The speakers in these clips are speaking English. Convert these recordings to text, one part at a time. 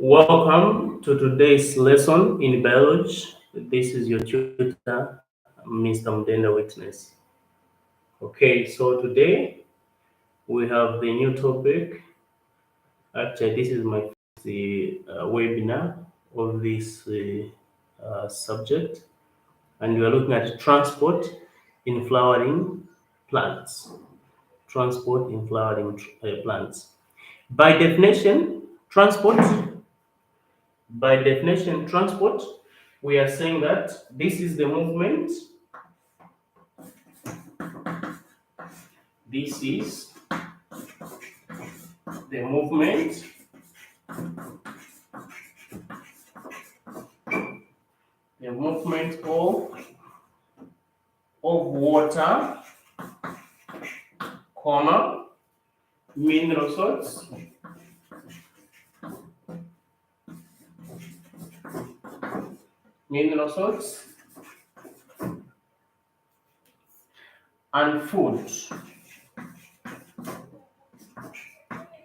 Welcome to today's lesson in biology. This is your tutor, Mr. Mudenda Witness. Okay, so today we have the new topic. Actually, this is my first webinar of this subject, and we are looking at transport in flowering plants. Transport in flowering plants. By definition, transport transport, we are saying that this is the movement, this is the movement of water, comma, mineral salts, mineral salts, and food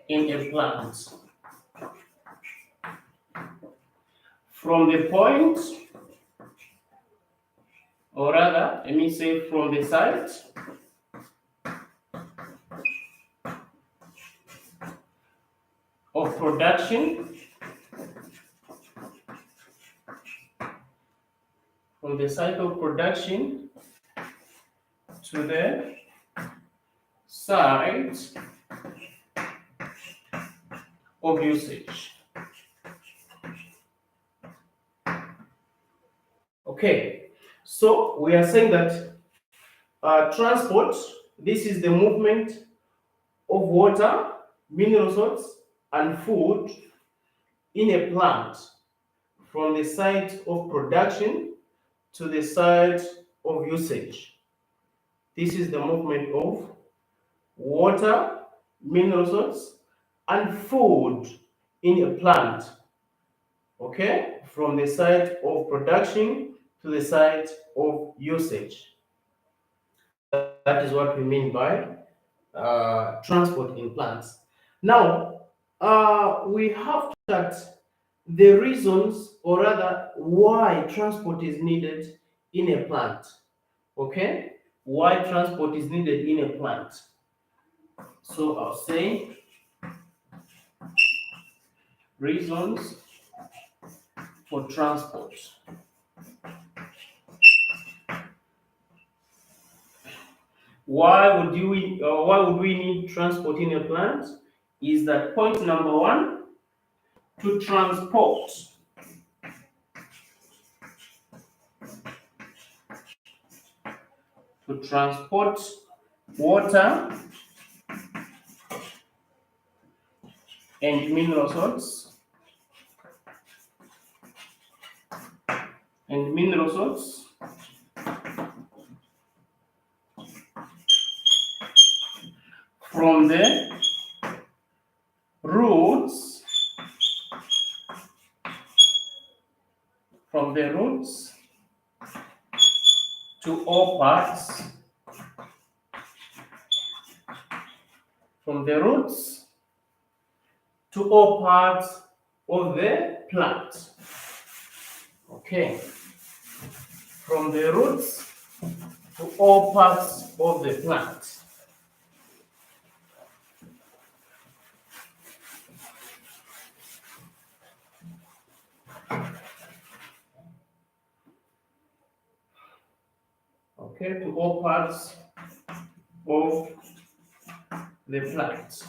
in a plant. From the point, or rather, let me say from the site of production, from the site of production to the site of usage. Okay, so we are saying that transport, this is the movement of water, mineral salts, and food in a plant from the site of production to the site of usage. This is the movement of water, mineral salts, and food in a plant, okay, from the site of production to the site of usage. That is what we mean by transport in plants. Now, we have to look at the reasons, or rather, why transport is needed in a plant. Okay, why transport is needed in a plant. So I'll say reasons for transport. Why would we need transport in a plant? Is that point number one, to transport water and mineral salts from the roots to all parts, from the roots to all parts of the plant. Okay, from the roots to all parts of the plant. Okay, to all parts of the plant.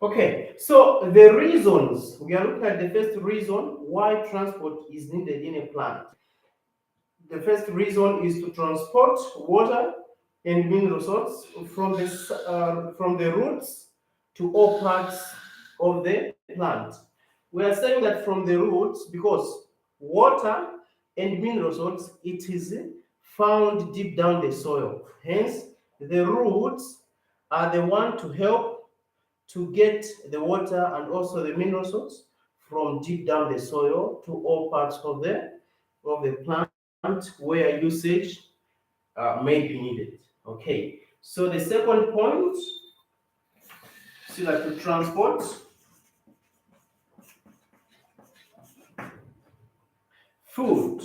Okay, so the reasons, we are looking at the first reason why transport is needed in a plant. The first reason is to transport water and mineral salts from the roots to all parts of the plant. We are saying that from the roots because water and mineral salts, it is found deep down the soil. Hence, the roots are the one to help to get the water and also the mineral salts from deep down the soil to all parts of the plant where usage may be needed. Okay, so the second point, see that to transport food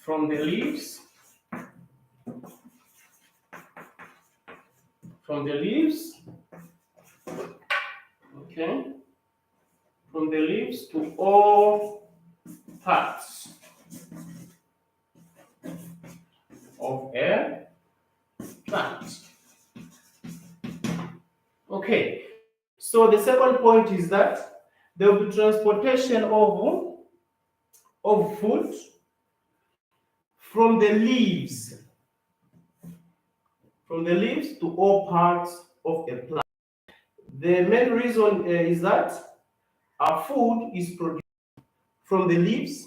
from the leaves, okay, from the leaves to all parts of a plant. Okay, so the second point is that there will be transportation of food from the leaves to all parts of a plant. The main reason is that our food is produced from the leaves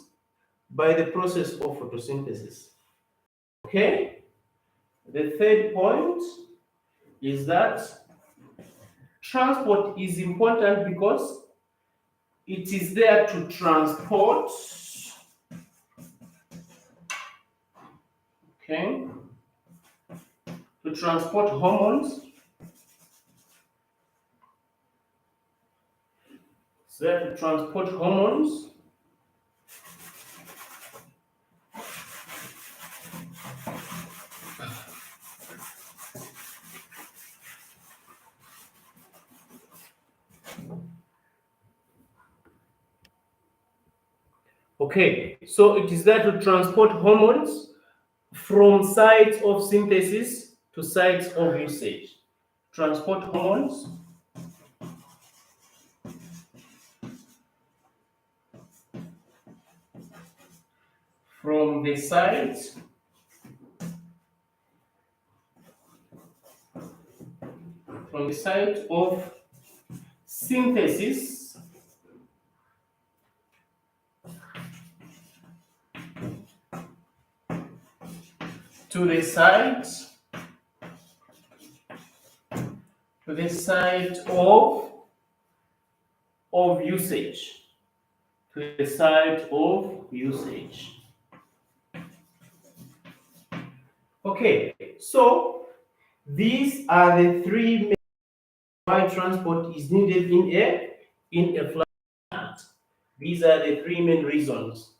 by the process of photosynthesis. Okay? The third point is that transport is important because it is there to transport, okay, to transport hormones. It's there to transport hormones. Okay, so it is there to transport hormones from sites of synthesis to sites of usage. Transport hormones from the site of synthesis to the site of usage. To the site of usage. Okay, so these are the three main why transport is needed in a plant. These are the three main reasons.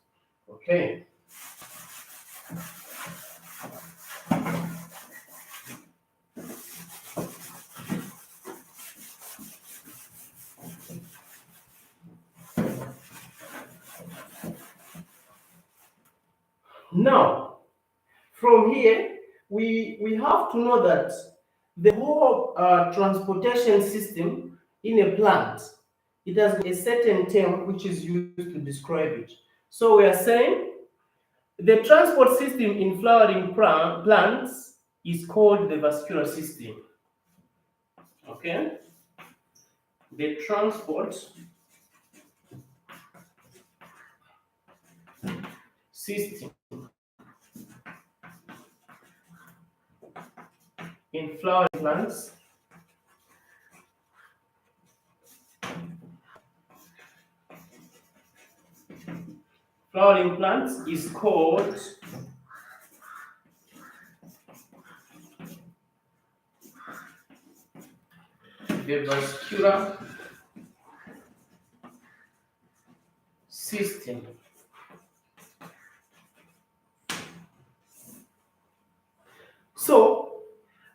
Okay. Now, from here, we have to know that the whole transportation system in a plant, it has a certain term which is used to describe it. So we are saying the transport system in flowering plants is called the vascular system. Okay? The transport system in flowering plants is called the vascular system. So,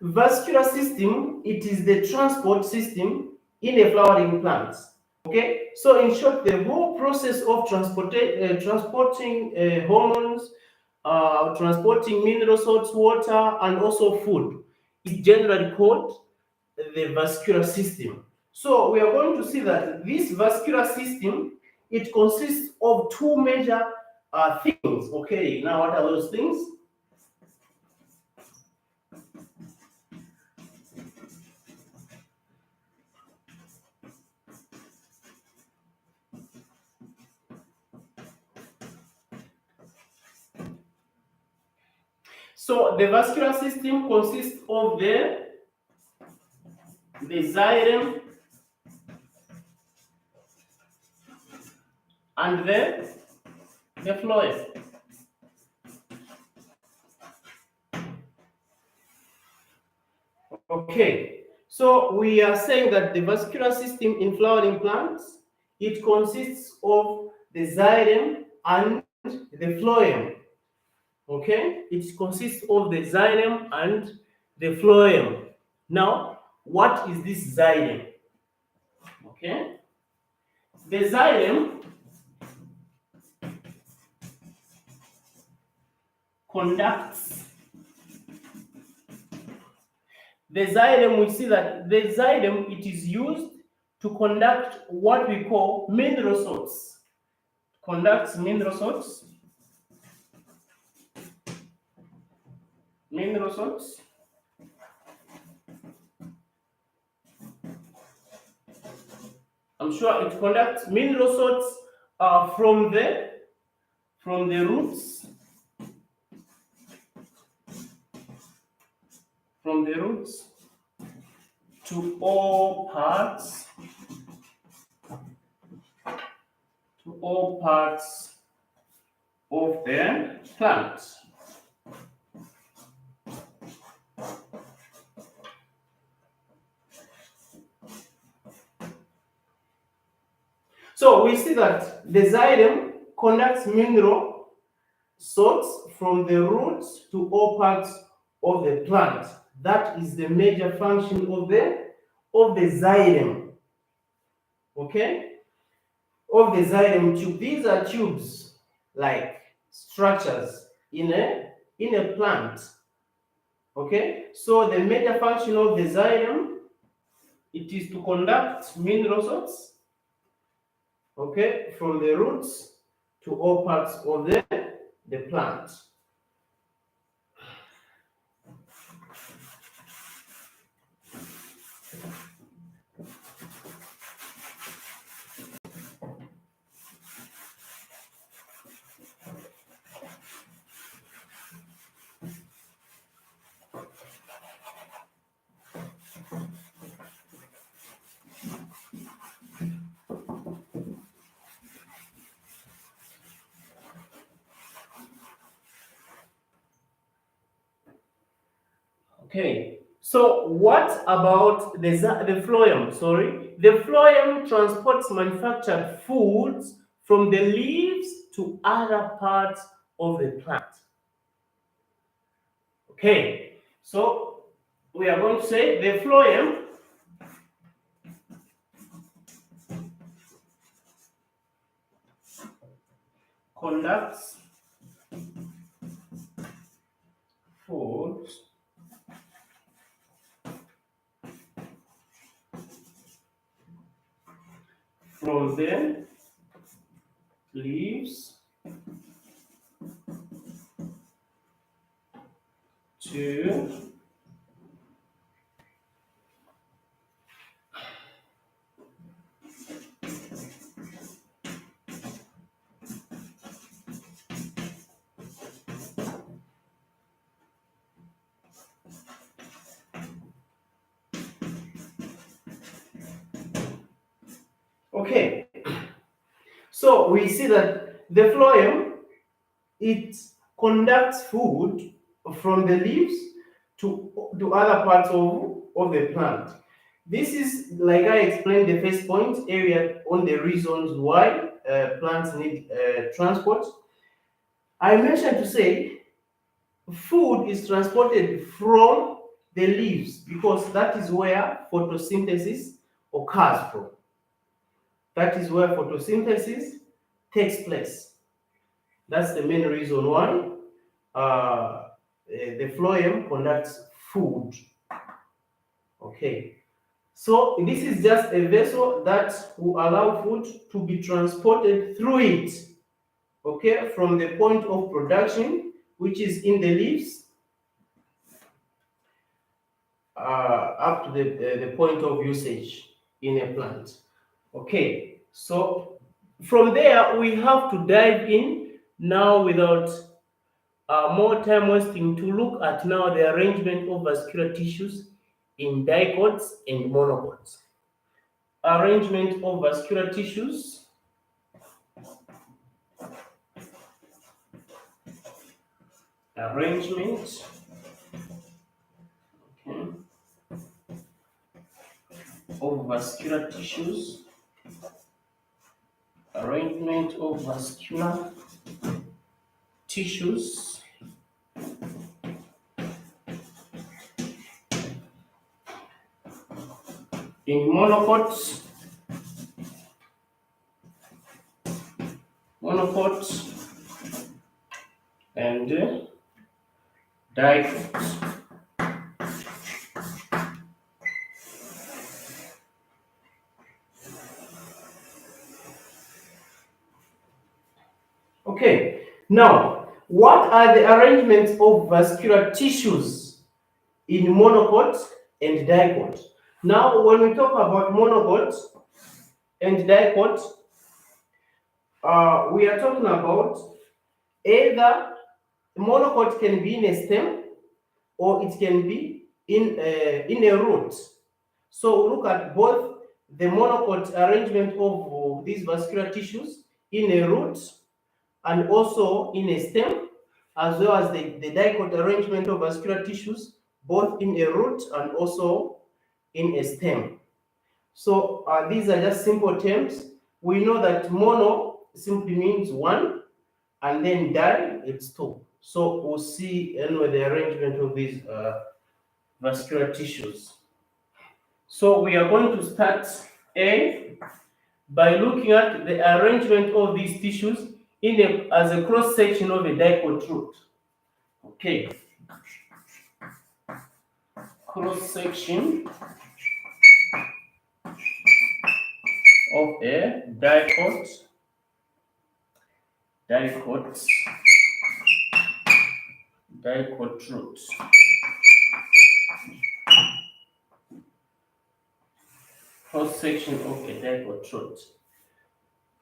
vascular system, it is the transport system in a flowering plant. Okay, so in short, the whole process of transporting hormones, transporting mineral salts, water, and also food is generally called the vascular system. So we are going to see that this vascular system, it consists of two major things. Okay, now what are those things? So the vascular system consists of the xylem and the phloem. Okay, so we are saying that the vascular system in flowering plants it consists of the xylem and the phloem. Okay, it consists of the xylem and the phloem. Now, what is this xylem? Okay, the xylem conducts. The xylem, we see that the xylem, it is used to conduct what we call mineral salts. Conducts mineral salts. Mineral salts. I'm sure it conducts mineral salts from the roots. From the roots to all parts of the plant. So we see that the xylem conducts mineral salts from the roots to all parts of the plant. That is the major function of the xylem. Okay? Of the xylem tube. These are tubes like structures in a plant. Okay? So the major function of the xylem, it is to conduct mineral salts, okay, from the roots to all parts of the plant. Okay, so what about the phloem? Sorry, the phloem transports manufactured foods from the leaves to other parts of the plant. Okay, so we are going to say the phloem conducts foods from the leaves to okay. So we see that the phloem, it conducts food from the leaves to other parts of the plant. This is, like I explained the first point area on the reasons why plants need transport. I mentioned to say food is transported from the leaves because that is where photosynthesis occurs from. That is where photosynthesis takes place. That's the main reason why the phloem conducts food. Okay, so this is just a vessel that will allow food to be transported through it. Okay, from the point of production, which is in the leaves, up to the point of usage in a plant. Okay, so from there we have to dive in now without more time wasting to look at now the arrangement of vascular tissues in dicots and monocots. Arrangement of vascular tissues. Arrangement, okay, of vascular tissues arrangement of vascular tissues in monocots and dicots. Okay, now what are the arrangements of vascular tissues in monocot and dicot? Now, when we talk about monocot and dicot, we are talking about either monocot can be in a stem or it can be in a root. So look at both the monocot arrangement of these vascular tissues in a root and also in a stem, as well as the dicot arrangement of vascular tissues both in a root and also in a stem. So these are just simple terms. We know that mono simply means one, and then di, it's two. So we'll see anyway the arrangement of these vascular tissues. So we are going to start A by looking at the arrangement of these tissues as a cross section of a dicot root. Okay, cross section of a dicot root. Cross section of a dicot root.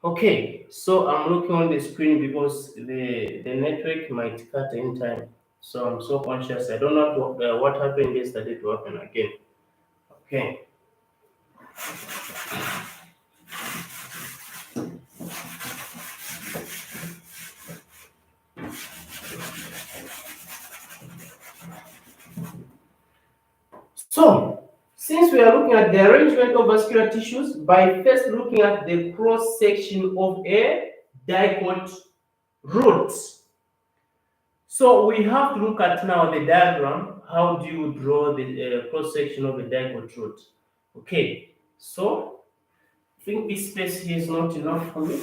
Okay, so I'm looking on the screen because the network might cut in time. So I'm so conscious. I don't know what happened yesterday to happen again. Okay. So, since we are looking at the arrangement of vascular tissues, by first looking at the cross section of a dicot root. So we have to look at now the diagram. How do you draw the cross section of a dicot root? Okay, so I think this space here is not enough for me.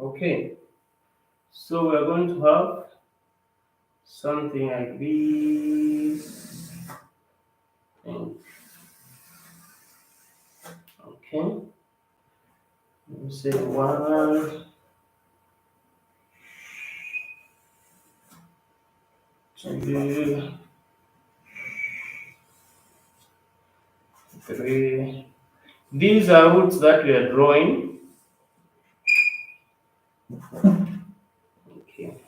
Okay, so we're going to have something like this. Okay, let me say 1, 2, 3. These are roots that we are drawing. Okay.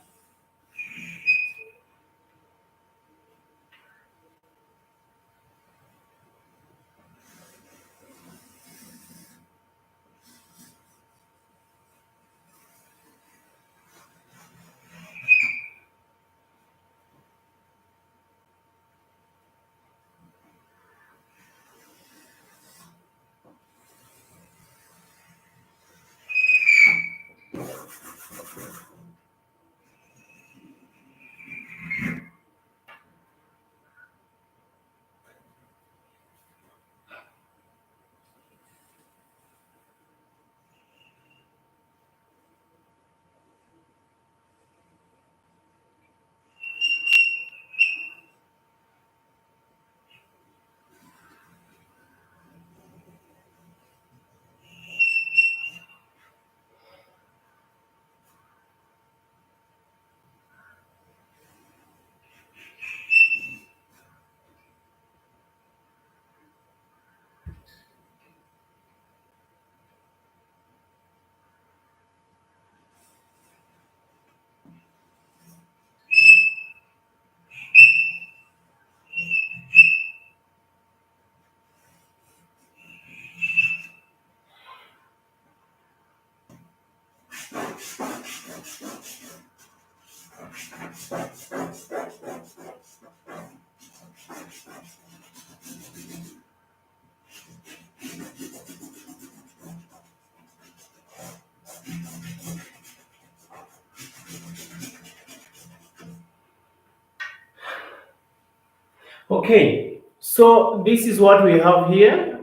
Okay, so this is what we have here.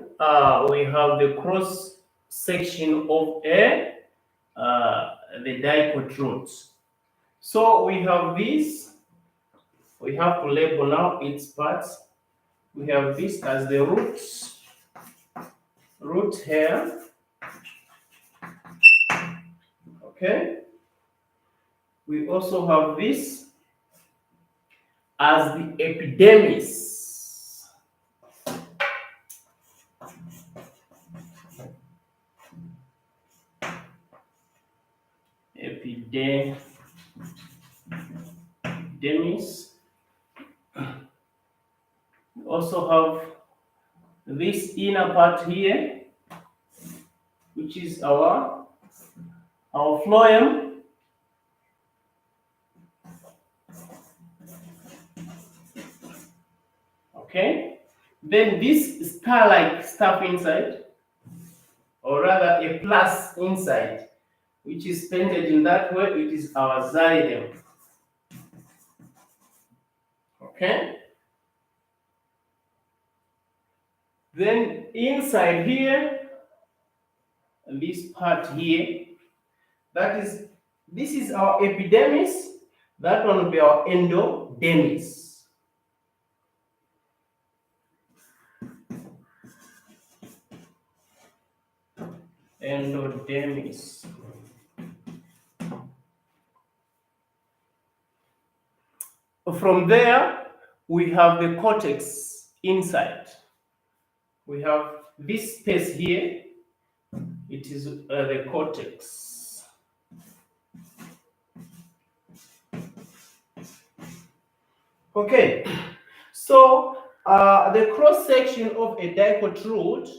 We have the cross section of the dipole roots. So we have this. We have to label now its parts. We have this as the roots, root here. Okay. We also have this as the epidermis. Epidermis. We also have this inner part here, which is our phloem. Okay. Then this star-like stuff inside, or rather a plus inside, which is painted in that way, it is our xylem. Okay. Then inside here, this part here, this is our epidermis. That one will be our endodermis. Endodermis. From there, we have the cortex inside. We have this space here. It is the cortex. Okay, so the cross section of a dipole root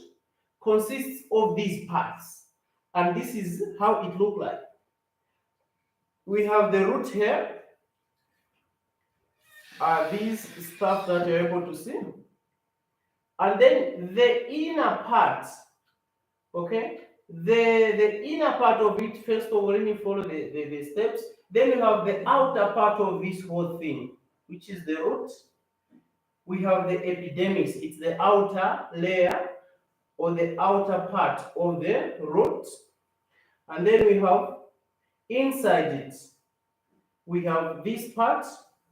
consists of these parts, and this is how it looks like. We have the root here. These stuff that you're able to see, and then the inner part. Okay, the inner part of it, first of all, let me follow the steps. Then you have the outer part of this whole thing, which is the root. We have the epidermis, it's the outer layer or the outer part of the root. And then we have inside it, we have this part,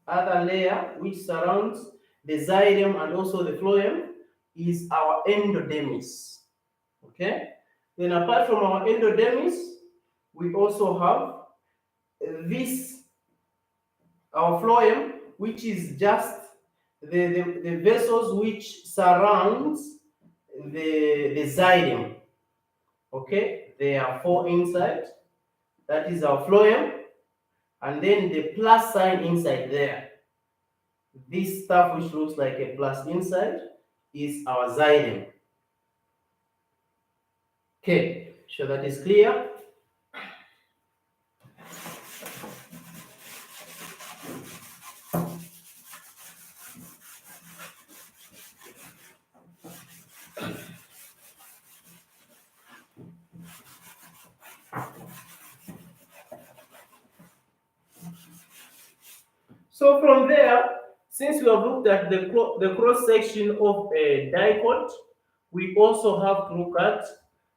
other layer, which surrounds the xylem and also the phloem, is our endodermis. Okay? Then apart from our endodermis, we also have this, our phloem, which is just the vessels which surrounds the xylem. Okay, there are four inside. That is our phloem, and then the plus sign inside there. This stuff which looks like a plus inside is our xylem. Okay, so that is clear. So from there, since we have looked at the cross section of a dipole, we also have to look at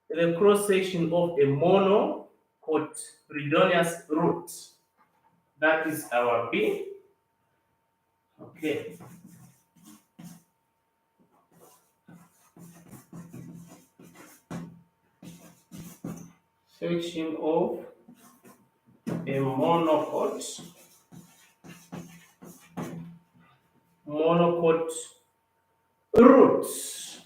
the cross section of a monocotyledonous root. That is our B. Okay. Section of a monocot roots.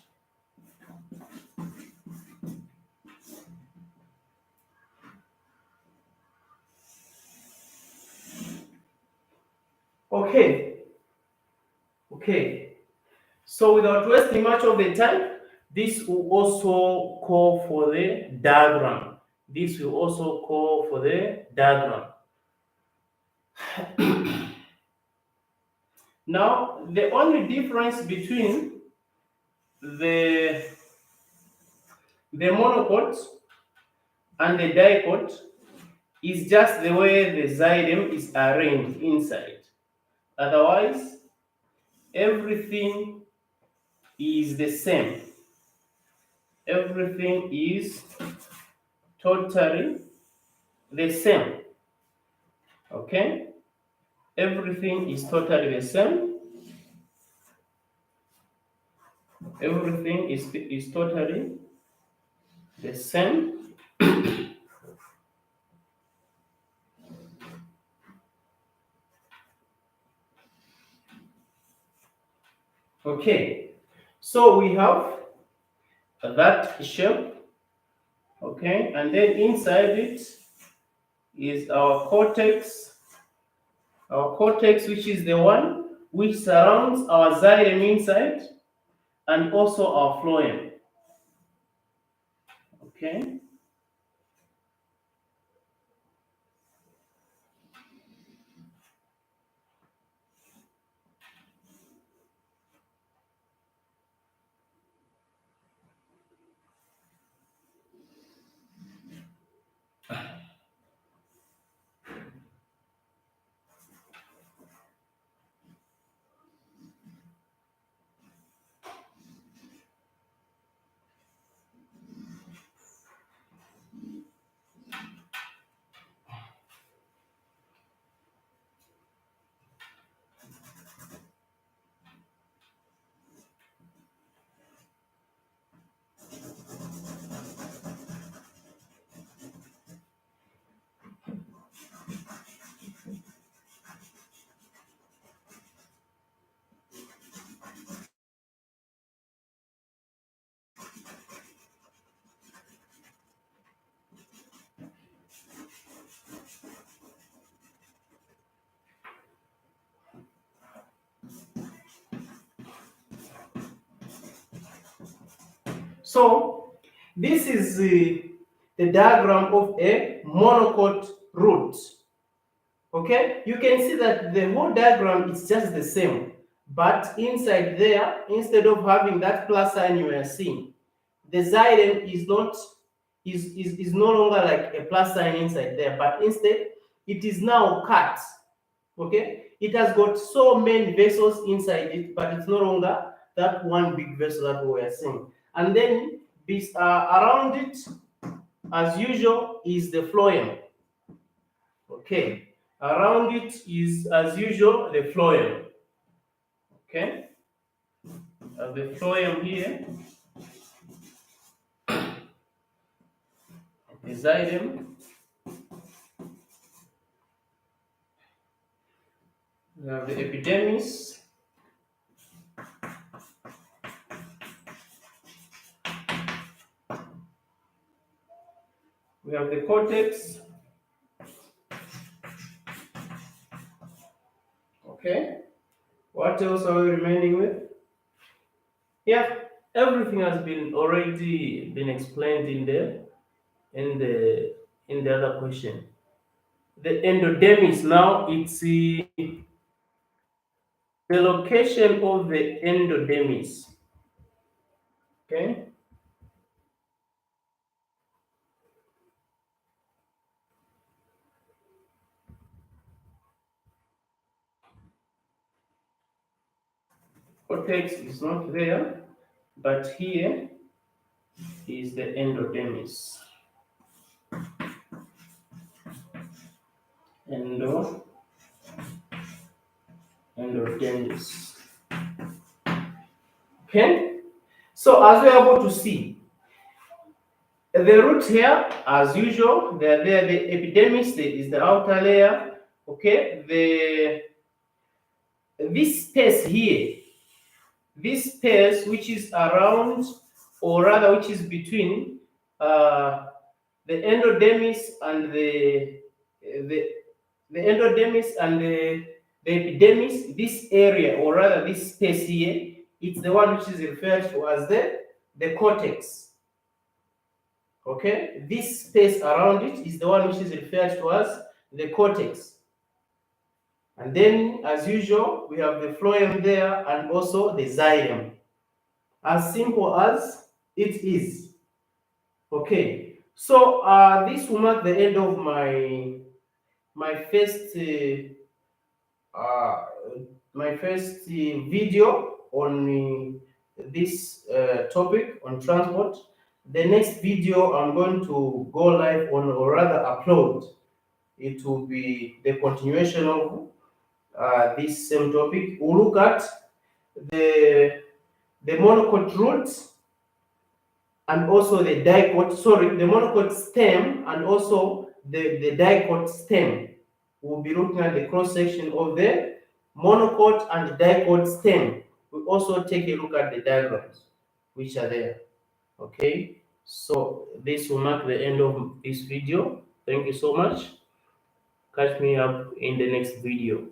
Okay. So without wasting much of the time, this will also call for the diagram. This will also call for the diagram. Now, the only difference between the monocot and the dipole is just the way the xylem is arranged inside. Otherwise, everything is the same. Everything is totally the same. Okay? Everything is totally the same. Everything is totally the same. Okay. So we have that shape. Okay, and then inside it is our cortex, which is the one which surrounds our xylem inside and also our phloem. Okay, so this is the diagram of a monocot root. Okay, you can see that the whole diagram is just the same, but inside there, instead of having that plus sign you are seeing, the xylem is no longer like a plus sign inside there, but instead it is now cut. Okay, it has got so many vessels inside it, but it's no longer that one big vessel that we are seeing. And then around it, as usual, is the phloem. Okay, around it is as usual the phloem. Okay, the phloem here, the xylem. We have the epidermis. We have the cortex. Okay, what else are we remaining with? Yeah, everything has been already been explained in the other question. The endodermis now, it's the location of the endodermis. Okay, cortex is not there, but here is the endodermis. Endo endodermis. Okay, so as we're able to see, the roots here, as usual, they're there. The epidermis is the outer layer. Okay, this space here, this space which is around, or rather which is between the endodermis and the, the endodermis and the epidermis, this area, or rather this space here, it's the one which is referred to as the cortex. Okay, this space around it is the one which is referred to as the cortex. And then, as usual, we have the phloem there and also the xylem. As simple as it is. Okay, so this will mark the end of my first my first video on this topic on transport. The next video I'm going to go live on, or rather upload, it will be the continuation of this same topic. We'll look at the monochord root and also the dichord, sorry, the monochord stem and also the dichord stem. We'll be looking at the cross section of the monochord and dichord stem. We'll also take a look at the diagrams which are there. Okay, so this will mark the end of this video. Thank you so much. Catch me up in the next video.